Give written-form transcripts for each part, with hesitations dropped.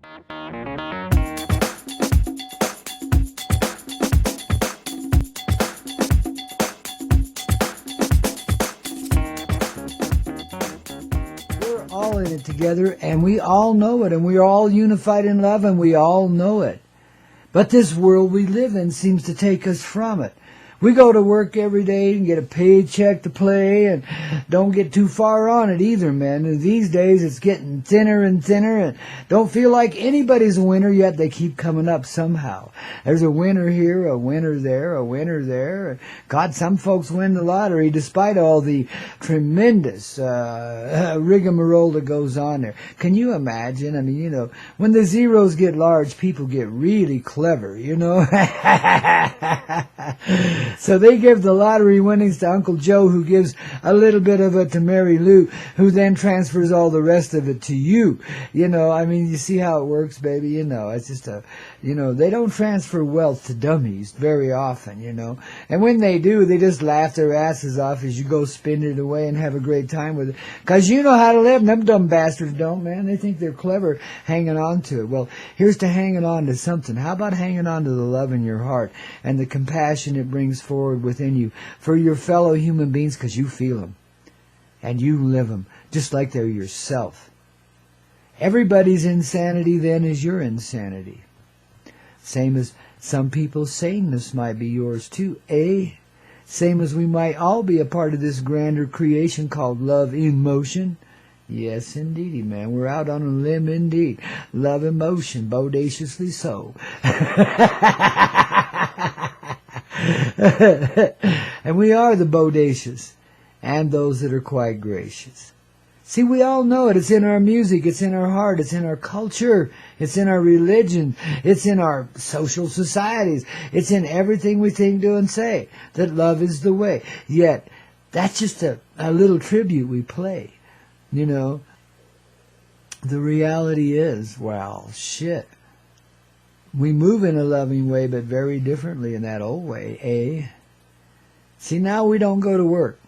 We're all in it together, and we all know it, and we're all unified in love, and we all know it. But this world we live in seems to take us from it. We go to work every day and get a paycheck to play and don't get too far on it either, man. And these days it's getting thinner and thinner and don't feel like anybody's a winner, yet they keep coming up somehow. There's a winner here, a winner there, a winner there. God, some folks win the lottery despite all the tremendous rigmarole that goes on there. Can you imagine? I mean, you know, when the zeros get large, people get really clever, you know. So they give the lottery winnings to Uncle Joe, who gives a little bit of it to Mary Lou, who then transfers all the rest of it to you. You know, I mean, you see how it works, baby? You know, it's just they don't transfer wealth to dummies very often, you know. And when they do, they just laugh their asses off as you go spend it away and have a great time with it. Because you know how to live, and them dumb bastards don't, man. They think they're clever hanging on to it. Well, here's to hanging on to something. How about hanging on to the love in your heart and the compassion it brings forward within you for your fellow human beings, because you feel them and you live them just like they're yourself. Everybody's insanity then is your insanity. Same as some people's sameness might be yours too, eh? Same as we might all be a part of this grander creation called love in motion. Yes, indeedy, man. We're out on a limb indeed. Love in motion, bodaciously so. And we are the bodacious and those that are quite gracious. See, we all know it. It's in our music. It's in our heart. It's in our culture. It's in our religion. It's in our social societies. It's in everything we think, do, and say, that love is the way. Yet, that's just a little tribute we play. You know, the reality is, well, shit. We move in a loving way, but very differently in that old way, eh? See, now we don't go to work.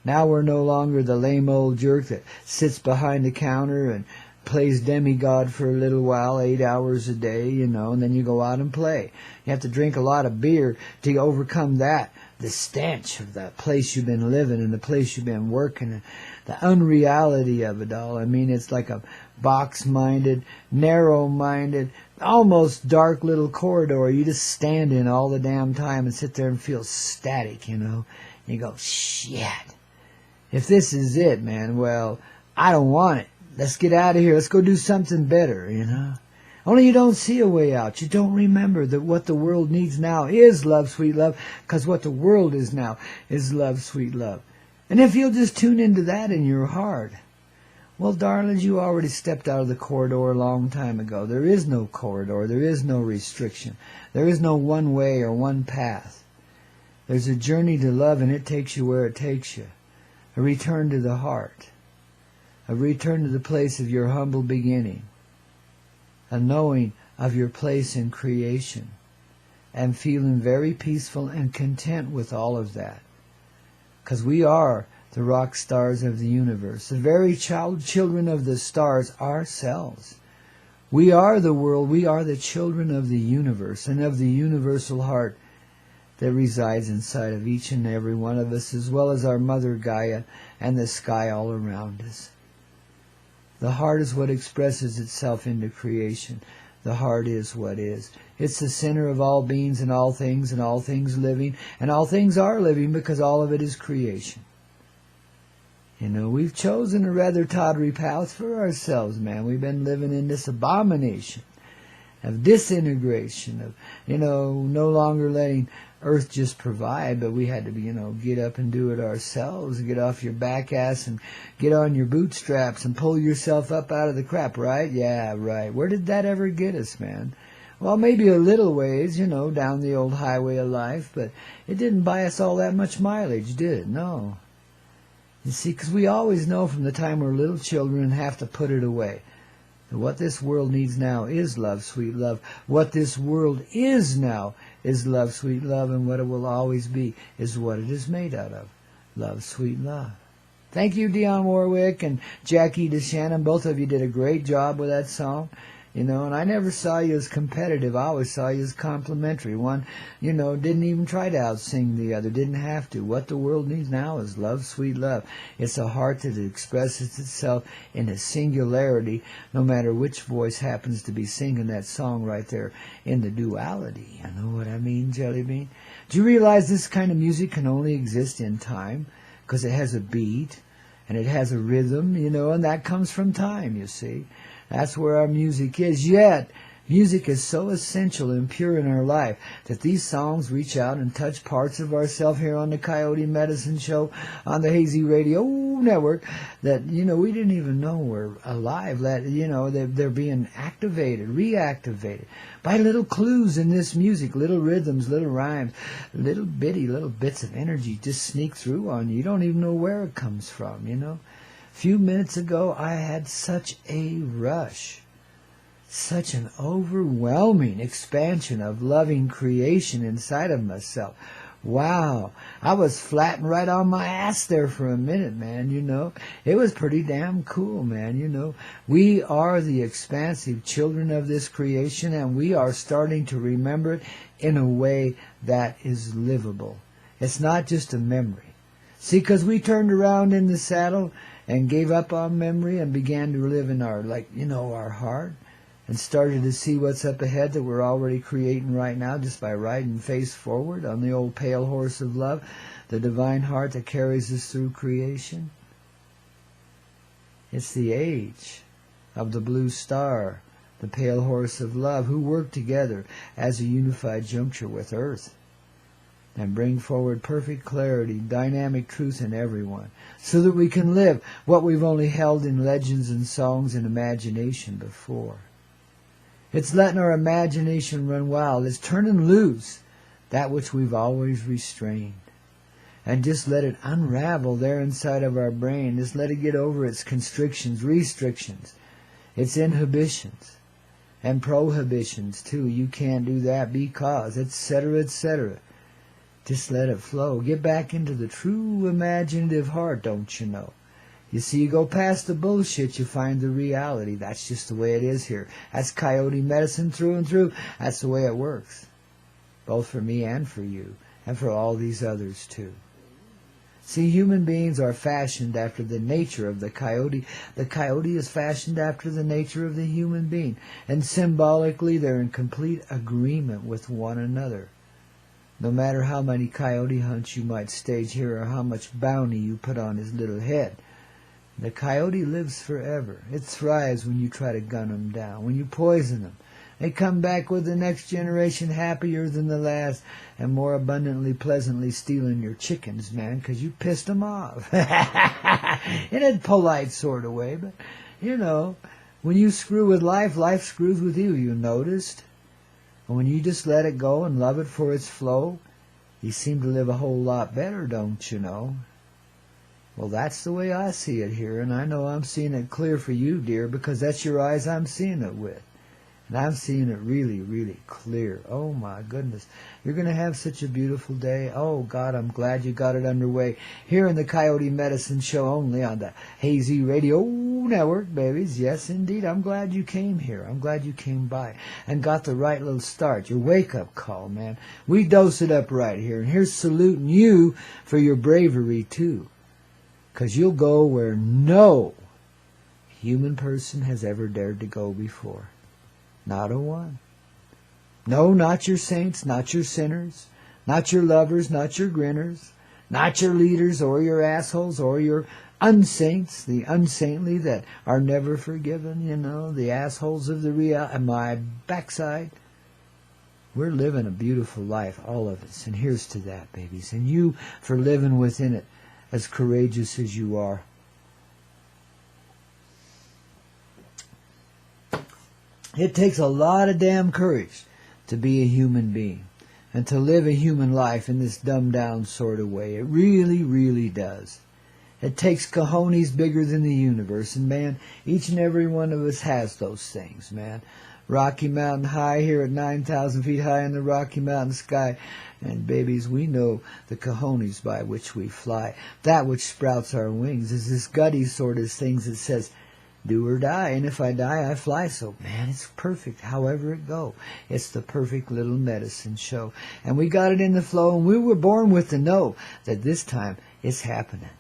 Now we're no longer the lame old jerk that sits behind the counter and plays demigod for a little while, 8 hours a day, you know, and then you go out and play. You have to drink a lot of beer to overcome that, the stench of the place you've been living and the place you've been working, and the unreality of it all. I mean, it's like a box-minded, narrow-minded, almost dark little corridor you just stand in all the damn time and sit there and feel static, you know. And you go, shit. If this is it, man, well, I don't want it. Let's get out of here. Let's go do something better, you know. Only you don't see a way out. You don't remember that what the world needs now is love, sweet love, because what the world is now is love, sweet love. And if you'll just tune into that in your heart, well, darlings, you already stepped out of the corridor a long time ago. There is no corridor. There is no restriction. There is no one way or one path. There's a journey to love, and it takes you where it takes you. A return to the heart. A return to the place of your humble beginning. A knowing of your place in creation. And feeling very peaceful and content with all of that. Because we are the rock stars of the universe. The very children of the stars ourselves. We are the world. We are the children of the universe and of the universal heart that resides inside of each and every one of us, as well as our mother Gaia and the sky all around us. The heart is what expresses itself into creation. The heart is what is. It's the center of all beings and all things living, and all things are living because all of it is creation. You know, we've chosen a rather tawdry path for ourselves, man. We've been living in this abomination of disintegration, of, you know, no longer letting Earth just provide, but we had to, you know, get up and do it ourselves, get off your back ass and get on your bootstraps and pull yourself up out of the crap, right? Yeah, right. Where did that ever get us, man? Well, maybe a little ways, you know, down the old highway of life, but it didn't buy us all that much mileage, did it? No. You see, because we always know from the time we're little children and have to put it away. What this world needs now is love, sweet love. What this world is now is love, sweet love, and what it will always be is what it is made out of. Love, sweet love. Thank you, Dionne Warwick and Jackie DeShannon. Both of you did a great job with that song. You know, and I never saw you as competitive. I always saw you as complimentary. One, you know, didn't even try to outsing the other, didn't have to. What the world needs now is love, sweet love. It's a heart that expresses itself in a singularity, no matter which voice happens to be singing that song right there in the duality. You know what I mean, Jelly Bean? Do you realize this kind of music can only exist in time? Because it has a beat, and it has a rhythm, you know, and that comes from time, you see. That's where our music is. Yet, music is so essential and pure in our life that these songs reach out and touch parts of ourselves here on the Coyote Medicine Show on the Hazy Radio Network that, you know, we didn't even know were alive. That, you know, they're being activated, reactivated by little clues in this music, little rhythms, little rhymes, little bits of energy just sneak through on you. You don't even know where it comes from, you know. A few minutes ago, I had such a rush, such an overwhelming expansion of loving creation inside of myself. Wow, I was flattened right on my ass there for a minute, man, you know. It was pretty damn cool, man, you know. We are the expansive children of this creation, and we are starting to remember it in a way that is livable. It's not just a memory. See, because we turned around in the saddle and gave up on memory and began to live in our, like, you know, our heart, and started to see what's up ahead that we're already creating right now just by riding face forward on the old pale horse of love, the divine heart that carries us through creation. It's the age of the blue star, the pale horse of love, who work together as a unified juncture with Earth and bring forward perfect clarity, dynamic truth in everyone, so that we can live what we've only held in legends and songs and imagination before. It's letting our imagination run wild. It's turning loose that which we've always restrained. And just let it unravel there inside of our brain. Just let it get over its constrictions, restrictions, its inhibitions, and prohibitions too. You can't do that because, etc., etc. Just let it flow. Get back into the true imaginative heart, don't you know? You see, you go past the bullshit, you find the reality. That's just the way it is here. That's Coyote Medicine through and through. That's the way it works. Both for me and for you. And for all these others too. See, human beings are fashioned after the nature of the coyote. The coyote is fashioned after the nature of the human being. And symbolically, they're in complete agreement with one another. No matter how many coyote hunts you might stage here or how much bounty you put on his little head, the coyote lives forever. It thrives when you try to gun him down, when you poison him. They come back with the next generation happier than the last and more abundantly, pleasantly stealing your chickens, man, because you pissed them off. In a polite sort of way, but, you know, when you screw with life, life screws with you, you noticed? And when you just let it go and love it for its flow, you seem to live a whole lot better, don't you know? Well, that's the way I see it here, and I know I'm seeing it clear for you, dear, because that's your eyes I'm seeing it with. And I'm seeing it really, really clear. Oh, my goodness. You're going to have such a beautiful day. Oh, God, I'm glad you got it underway here in the Coyote Medicine Show only on the Hazy Radio Network, babies. Yes, indeed. I'm glad you came here. I'm glad you came by and got the right little start. Your wake-up call, man. We dose it up right here. And here's saluting you for your bravery, too. Because you'll go where no human person has ever dared to go before. Not a one. No, not your saints, not your sinners, not your lovers, not your grinners, not your leaders or your assholes or your unsaints, the unsaintly that are never forgiven, you know, the assholes of the real, my backside. We're living a beautiful life, all of us, and here's to that, babies. And you for living within it as courageous as you are. It takes a lot of damn courage to be a human being and to live a human life in this dumbed-down sort of way. It really, really does. It takes cojones bigger than the universe, and man, each and every one of us has those things, man. Rocky Mountain High here at 9,000 feet high in the Rocky Mountain sky. And babies, we know the cojones by which we fly. That which sprouts our wings is this gutty sort of things that says, Do or die, and if I die, I fly. So, man, it's perfect however it go. It's the perfect little medicine show. And we got it in the flow, and we were born with the know that this time it's happening.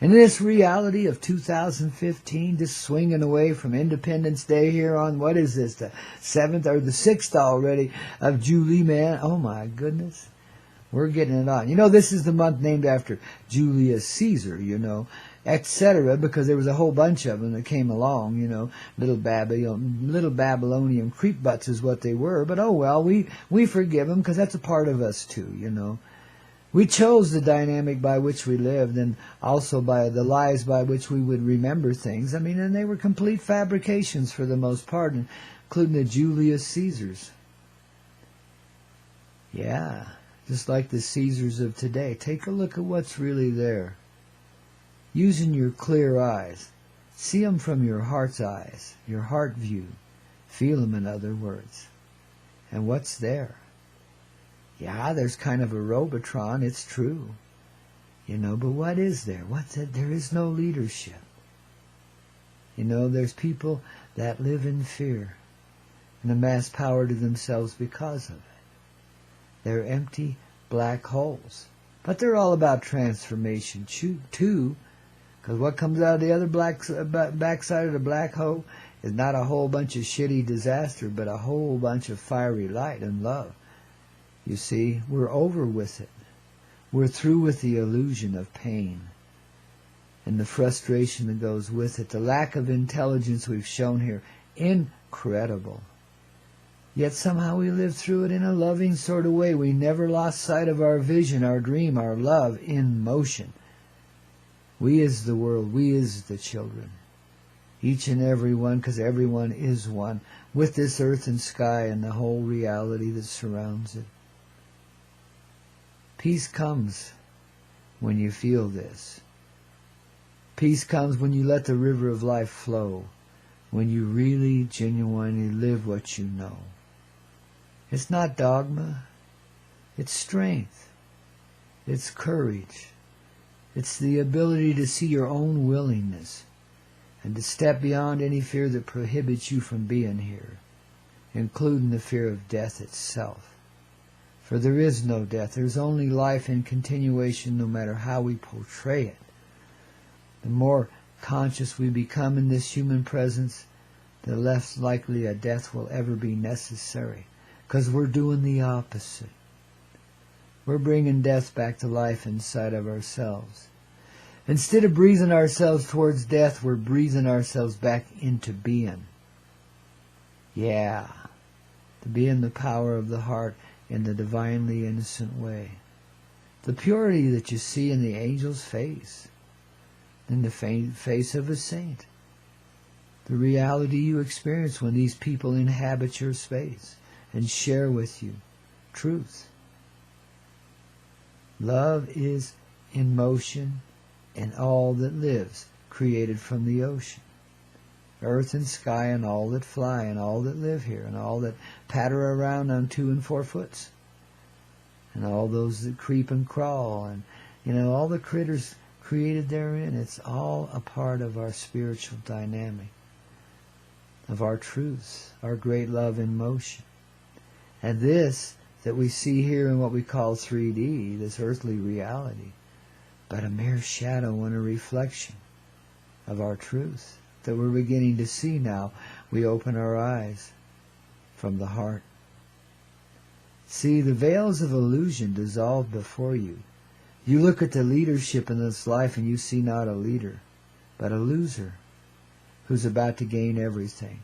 And this reality of 2015, just swinging away from Independence Day here on, what is this, the 7th or the 6th already of Julie, man. Oh, my goodness. We're getting it on. You know, this is the month named after Julius Caesar, you know, etc., because there was a whole bunch of them that came along, you know, little Babylonian creep butts is what they were. But, oh, well, we forgive them because that's a part of us, too, you know. We chose the dynamic by which we lived and also by the lies by which we would remember things. I mean, and they were complete fabrications for the most part, including the Julius Caesars. Yeah, just like the Caesars of today. Take a look at what's really there. Using your clear eyes. See them from your heart's eyes, your heart view. Feel them, in other words. And what's there? Yeah, there's kind of a Robotron, it's true. You know, but what is there? What's it? There is no leadership. You know, there's people that live in fear and amass power to themselves because of it. They're empty black holes. But they're all about transformation, too, because what comes out of the other backside of the black hole is not a whole bunch of shitty disaster, but a whole bunch of fiery light and love. You see, we're over with it. We're through with the illusion of pain and the frustration that goes with it. The lack of intelligence we've shown here, incredible. Yet somehow we lived through it in a loving sort of way. We never lost sight of our vision, our dream, our love in motion. We is the world, we is the children. Each and every one, because everyone is one, with this earth and sky and the whole reality that surrounds it. Peace comes when you feel this. Peace comes when you let the river of life flow, when you really, genuinely live what you know. It's not dogma. It's strength. It's courage. It's the ability to see your own willingness and to step beyond any fear that prohibits you from being here, including the fear of death itself. For there is no death. There's only life in continuation no matter how we portray it. The more conscious we become in this human presence, the less likely a death will ever be necessary. Because we're doing the opposite. We're bringing death back to life inside of ourselves. Instead of breathing ourselves towards death, we're breathing ourselves back into being. Yeah, to be in the power of the heart in the divinely innocent way. The purity that you see in the angel's face, in the face of a saint. The reality you experience when these people inhabit your space and share with you truth. Love is in motion and all that lives, created from the ocean. Earth and sky and all that fly and all that live here and all that patter around on 2 and 4 foots. And all those that creep and crawl and, you know, all the critters created therein. It's all a part of our spiritual dynamic, of our truth, our great love in motion. And this that we see here in what we call 3D, this earthly reality, but a mere shadow and a reflection of our truth that we're beginning to see now. We open our eyes from the heart. See, the veils of illusion dissolve before you. You look at the leadership in this life and you see not a leader, but a loser who's about to gain everything.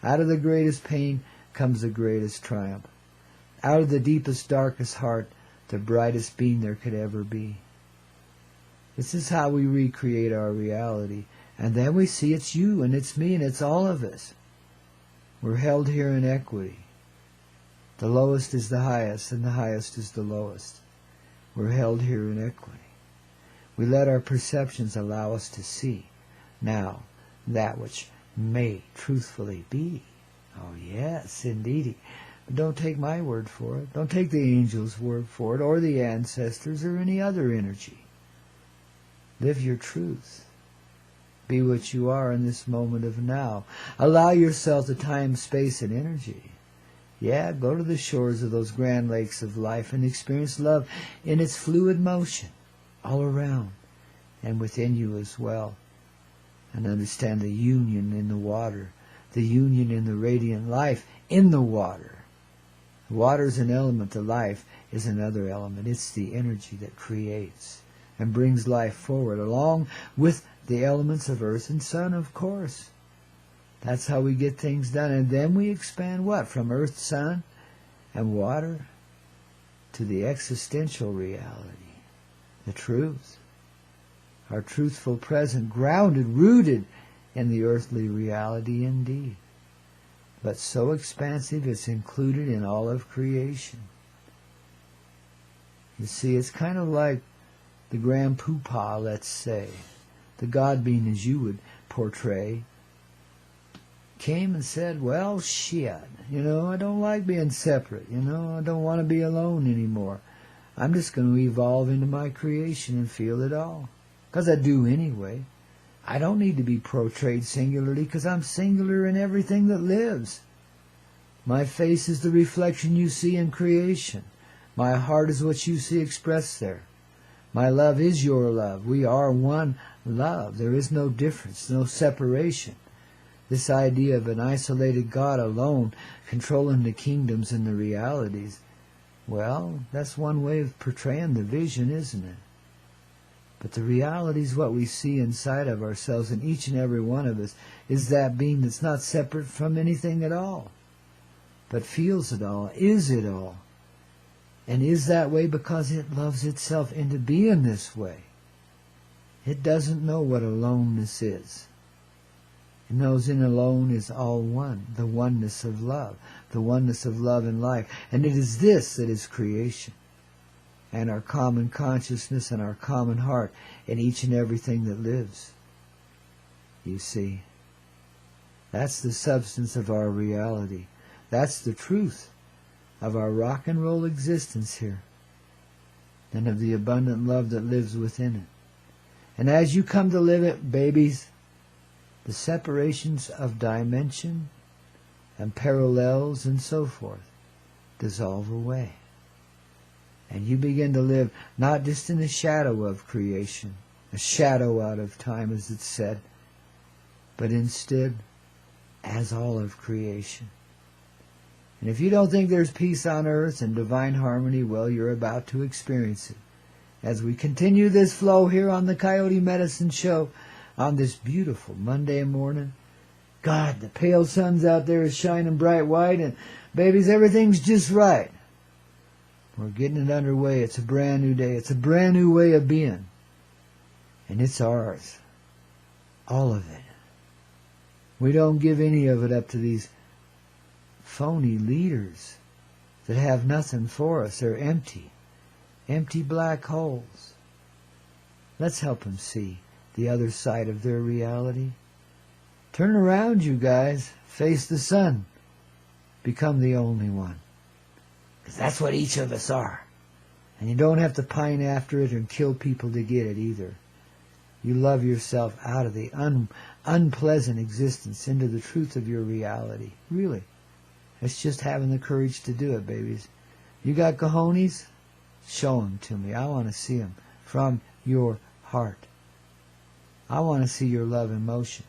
Out of the greatest pain comes the greatest triumph. Out of the deepest, darkest heart, the brightest beam there could ever be. This is how we recreate our reality. And then we see it's you and it's me and it's all of us. We're held here in equity. The lowest is the highest and the highest is the lowest. We're held here in equity. We let our perceptions allow us to see now that which may truthfully be. Oh yes, indeedy. But don't take my word for it. Don't take the angel's word for it or the ancestors or any other energy. Live your truth. Be what you are in this moment of now. Allow yourself the time, space, and energy. Yeah, go to the shores of those grand lakes of life and experience love in its fluid motion all around and within you as well. And understand the union in the water, the union in the radiant life in the water. Water is an element, the life is another element. It's the energy that creates and brings life forward, along with the elements of earth and sun, of course. That's how we get things done. And then we expand what? From earth, sun, and water to the existential reality, the truth. Our truthful present, grounded, rooted in the earthly reality indeed. But so expansive it's included in all of creation. You see, it's kind of like the Grandpaw, let's say, the God being as you would portray, came and said, well, shit, I don't like being separate, I don't want to be alone anymore. I'm just going to evolve into my creation and feel it all. Because I do anyway. I don't need to be portrayed singularly because I'm singular in everything that lives. My face is the reflection you see in creation. My heart is what you see expressed there. My love is your love. We are one love. There is no difference, no separation. This idea of an isolated God alone controlling the kingdoms and the realities, well, that's one way of portraying the vision, isn't it? But the reality is what we see inside of ourselves, and each and every one of us is that being that's not separate from anything at all, but feels it all, is it all, and is that way because it loves itself into being this way. It doesn't know what aloneness is. It knows in alone is all one, the oneness of love and life. And it is this that is creation, and our common consciousness and our common heart in each and everything that lives. You see, that's the substance of our reality. That's the truth of our rock and roll existence here, and of the abundant love that lives within it. And as you come to live it, babies, the separations of dimension and parallels and so forth dissolve away. And you begin to live not just in the shadow of creation, a shadow out of time as it's said, but instead as all of creation. And if you don't think there's peace on earth and divine harmony, well, you're about to experience it. As we continue this flow here on the Coyote Medicine Show on this beautiful Monday morning. God, the pale sun's out there is shining bright white, and babies, everything's just right. We're getting it underway. It's a brand new day. It's a brand new way of being. And it's ours. All of it. We don't give any of it up to these phony leaders that have nothing for us. They're empty. Empty black holes. Let's help them see the other side of their reality. Turn around, you guys. Face the sun. Become the only one. Because that's what each of us are. And you don't have to pine after it and kill people to get it either. You love yourself out of the unpleasant existence into the truth of your reality. Really. It's just having the courage to do it, babies. You got cojones? Show them to me. I want to see them from your heart. I want to see your love in motion.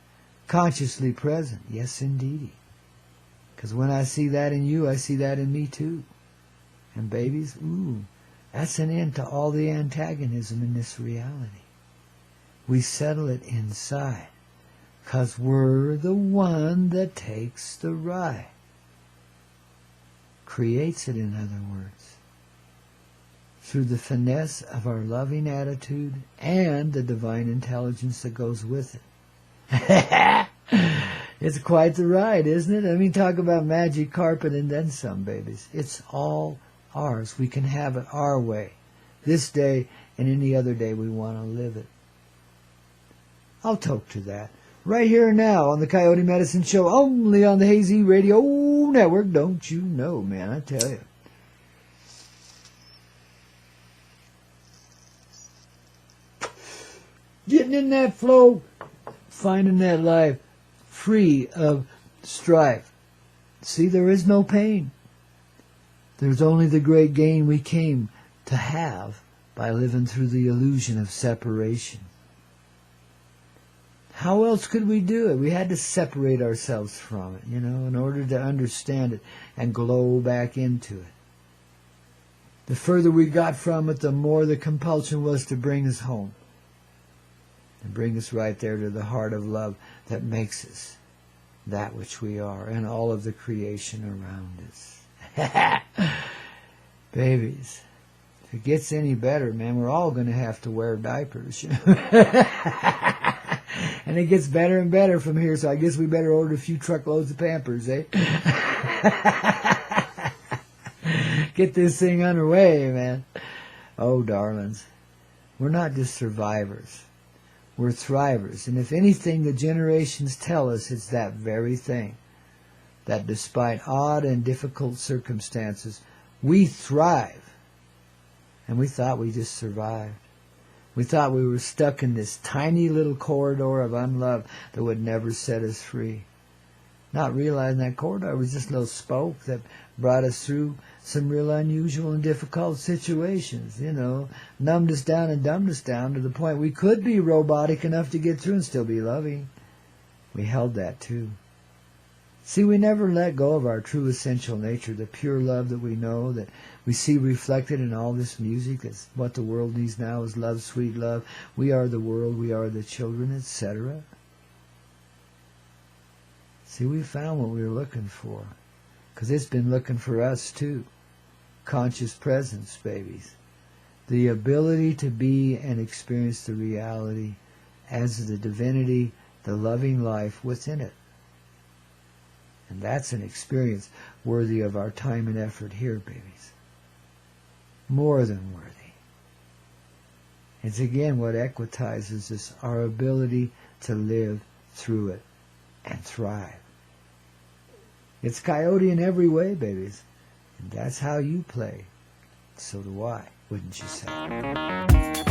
Consciously present. Yes, indeed. Because when I see that in you, I see that in me too. And babies, ooh, that's an end to all the antagonism in this reality. We settle it inside. Because we're the one that takes the ride. Creates it, in other words. Through the finesse of our loving attitude and the divine intelligence that goes with it. It's quite the ride, isn't it? I mean, talk about magic carpet and then some, babies. It's all ours. We can have it our way. This day and any other day we want to live it. I'll talk to that. Right here and now on the Coyote Medicine Show, only on the Hazy Radio Network. Don't you know, man, I tell you. Getting in that flow, finding that life free of strife. See, there is no pain. There's only the great gain we came to have by living through the illusion of separation. How else could we do it? We had to separate ourselves from it, in order to understand it and glow back into it. The further we got from it, the more the compulsion was to bring us home. And bring us right there to the heart of love that makes us that which we are and all of the creation around us. Babies, if it gets any better, man, we're all going to have to wear diapers. And it gets better and better from here, so I guess we better order a few truckloads of Pampers, eh? Get this thing underway, man. Oh, darlings, we're not just survivors. We're thrivers. And if anything, the generations tell us it's that very thing. That despite odd and difficult circumstances, we thrive. And we thought we just survived. We thought we were stuck in this tiny little corridor of unlove that would never set us free. Not realizing that corridor was just a little spoke that brought us through some real unusual and difficult situations, numbed us down and dumbed us down to the point we could be robotic enough to get through and still be loving. We held that too. See, we never let go of our true essential nature, the pure love that we know, that we see reflected in all this music. That's what the world needs now is love, sweet love. We are the world, we are the children, etc. See, we found what we were looking for, because it's been looking for us too. Conscious presence, babies. The ability to be and experience the reality as the divinity, the loving life within it. And that's an experience worthy of our time and effort here, babies. More than worthy. It's again what equitizes us, our ability to live through it and thrive. It's Coyote in every way, babies. And that's how you play. So do I, wouldn't you say?